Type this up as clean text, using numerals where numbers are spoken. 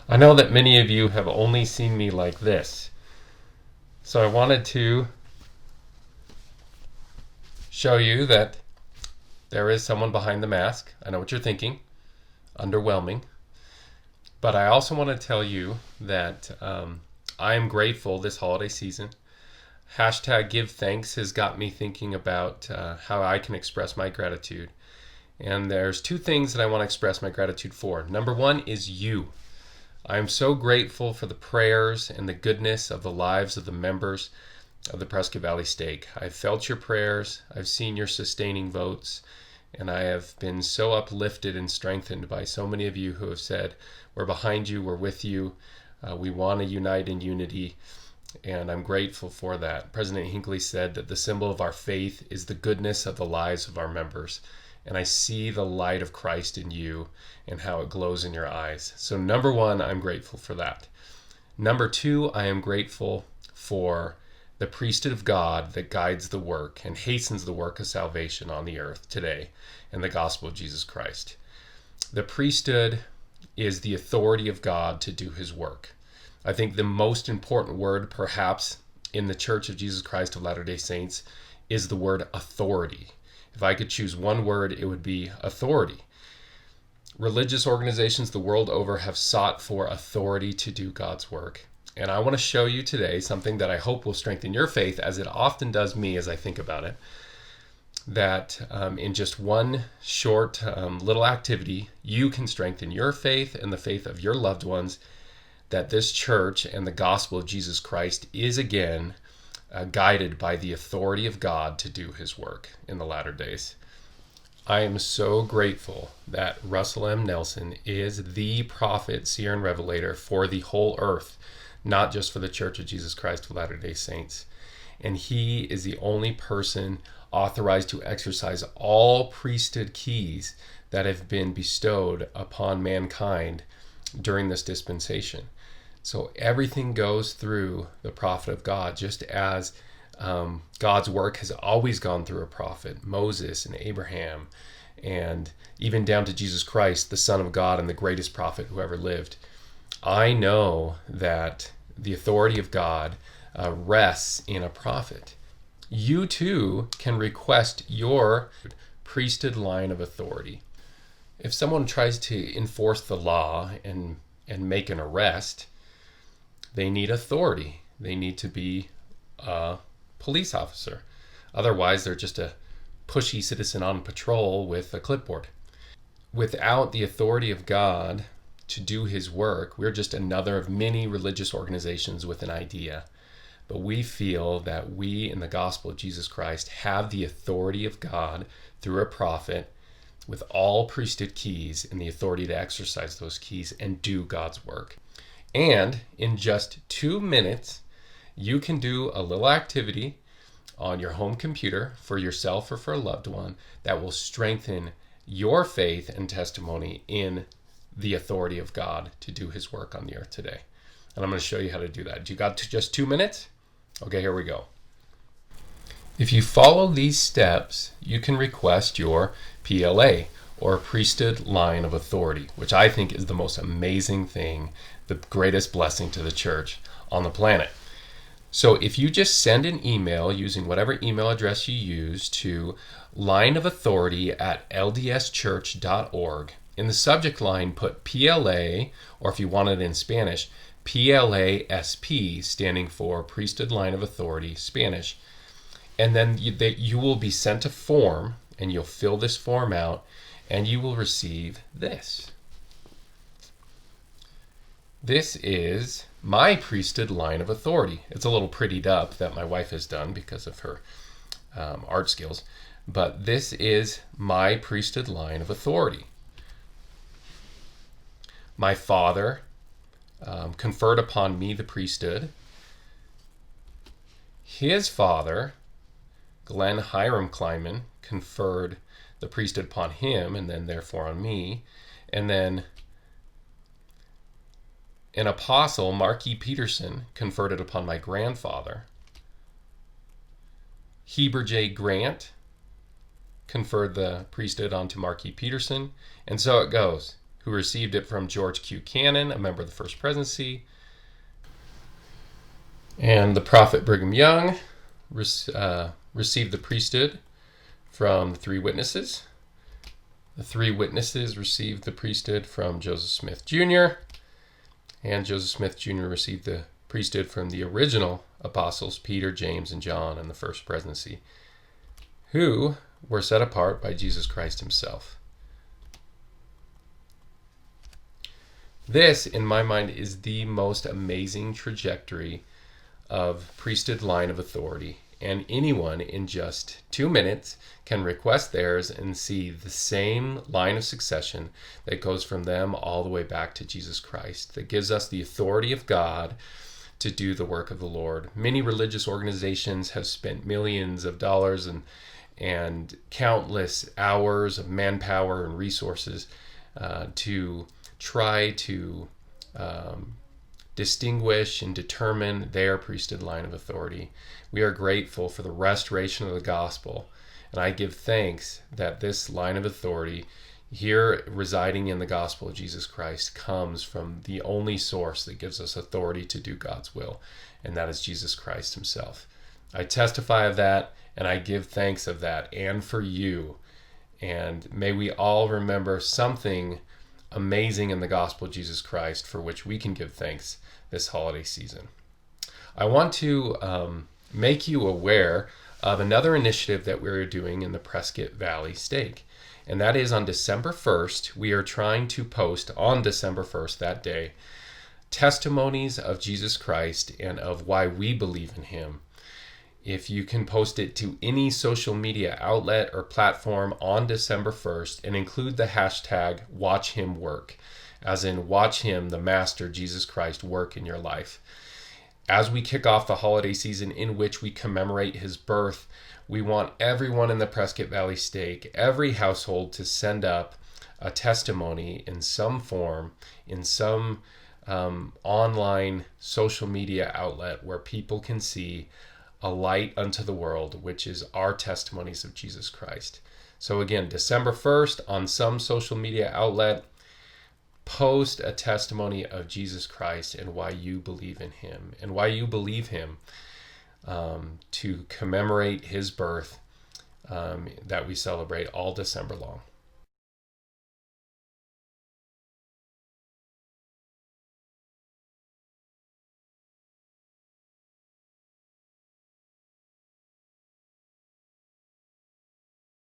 I know that many of you have only seen me like this, so I wanted to show you that there is someone behind the mask. I know what you're thinking, underwhelming, but I also want to tell you that I am grateful this holiday season. Hashtag give thanks has got me thinking about how I can express my gratitude. And there's two things that I want to express my gratitude for. Number one is you. I am so grateful for the prayers and the goodness of the lives of the members of the Prescott Valley Stake. I've felt your prayers, I've seen your sustaining votes, and I have been so uplifted and strengthened by so many of you who have said, we're behind you, we're with you, we want to unite in unity, and I'm grateful for that. President Hinckley said that the symbol of our faith is the goodness of the lives of our members. And I see the light of Christ in you and how it glows in your eyes. So number one, I'm grateful for that. Number two, I am grateful for the priesthood of God that guides the work and hastens the work of salvation on the earth today in the gospel of Jesus Christ. The priesthood is the authority of God to do his work. I think the most important word perhaps in the Church of Jesus Christ of Latter-day Saints is the word authority. If I could choose one word, it would be authority. Religious organizations the world over have sought for authority to do God's work. And I want to show you today something that I hope will strengthen your faith, as it often does me as I think about it, that in just one short little activity, you can strengthen your faith and the faith of your loved ones, that this church and the gospel of Jesus Christ is again guided by the authority of God to do his work in the latter days. I am so grateful that Russell M. Nelson is the prophet, seer, and revelator for the whole earth, not just for the Church of Jesus Christ of Latter-day Saints. And he is the only person authorized to exercise all priesthood keys that have been bestowed upon mankind during this dispensation. So everything goes through the prophet of God, just as God's work has always gone through a prophet, Moses and Abraham, and even down to Jesus Christ, the Son of God and the greatest prophet who ever lived. I know that the authority of God rests in a prophet. You too can request your priesthood line of authority. If someone tries to enforce the law and make an arrest, they need authority. They need to be a police officer. Otherwise, they're just a pushy citizen on patrol with a clipboard. Without the authority of God to do his work, we're just another of many religious organizations with an idea. But we feel that we in the gospel of Jesus Christ have the authority of God through a prophet with all priesthood keys and the authority to exercise those keys and do God's work. And in just 2 minutes, you can do a little activity on your home computer for yourself or for a loved one that will strengthen your faith and testimony in the authority of God to do his work on the earth today. And I'm going to show you how to do that. You got just 2 minutes? Okay, here we go. If you follow these steps, you can request your PLA, or Priesthood Line of Authority, which I think is the most amazing thing, the greatest blessing to the church on the planet. So if you just send an email using whatever email address you use to lineofattority@ldschurch.org, in the subject line put PLA, or if you want it in Spanish, PLASP, standing for Priesthood Line of Authority, Spanish. And then you will be sent a form, and you'll fill this form out, and you will receive this. This is my priesthood line of authority. It's a little prettied up that my wife has done because of her art skills, but this is my priesthood line of authority. My father conferred upon me the priesthood. His father, Glenn Hiram Kleinman, conferred the priesthood upon him, and then therefore on me. And then an apostle, Mark E. Peterson, conferred it upon my grandfather. Heber J. Grant conferred the priesthood onto Mark E. Peterson. And so it goes. who received it from George Q. Cannon, a member of the First Presidency. And the prophet Brigham Young received the priesthood from the three witnesses. The three witnesses received the priesthood from Joseph Smith Jr., and Joseph Smith Jr. received the priesthood from the original apostles, Peter, James, and John in the First Presidency, who were set apart by Jesus Christ himself. This, in my mind, is the most amazing trajectory of Priesthood Line of Authority, and anyone in just 2 minutes can request theirs and see the same line of succession that goes from them all the way back to Jesus Christ, that gives us the authority of God to do the work of the Lord. Many religious organizations have spent millions of dollars and countless hours of manpower and resources to try to distinguish and determine their priesthood line of authority. We are grateful for the restoration of the gospel, and I give thanks that this line of authority here residing in the gospel of Jesus Christ comes from the only source that gives us authority to do God's will, and that is Jesus Christ himself. I testify of that, and I give thanks of that, and for you. And may we all remember something amazing in the gospel of Jesus Christ for which we can give thanks this holiday season. I want to make you aware of another initiative that we're doing in the Prescott Valley Stake. And that is on December 1st, we are trying to post on December 1st, that day, testimonies of Jesus Christ and of why we believe in him. If you can post it to any social media outlet or platform on December 1st and include the hashtag #WatchHimWork, as in watch him, the Master Jesus Christ, work in your life. As we kick off the holiday season in which we commemorate his birth, we want everyone in the Prescott Valley Stake, every household, to send up a testimony in some form, in some online social media outlet where people can see a light unto the world, which is our testimonies of Jesus Christ. So again, December 1st, on some social media outlet, post a testimony of Jesus Christ and why you believe in him and why you believe him, to commemorate his birth that we celebrate all December long.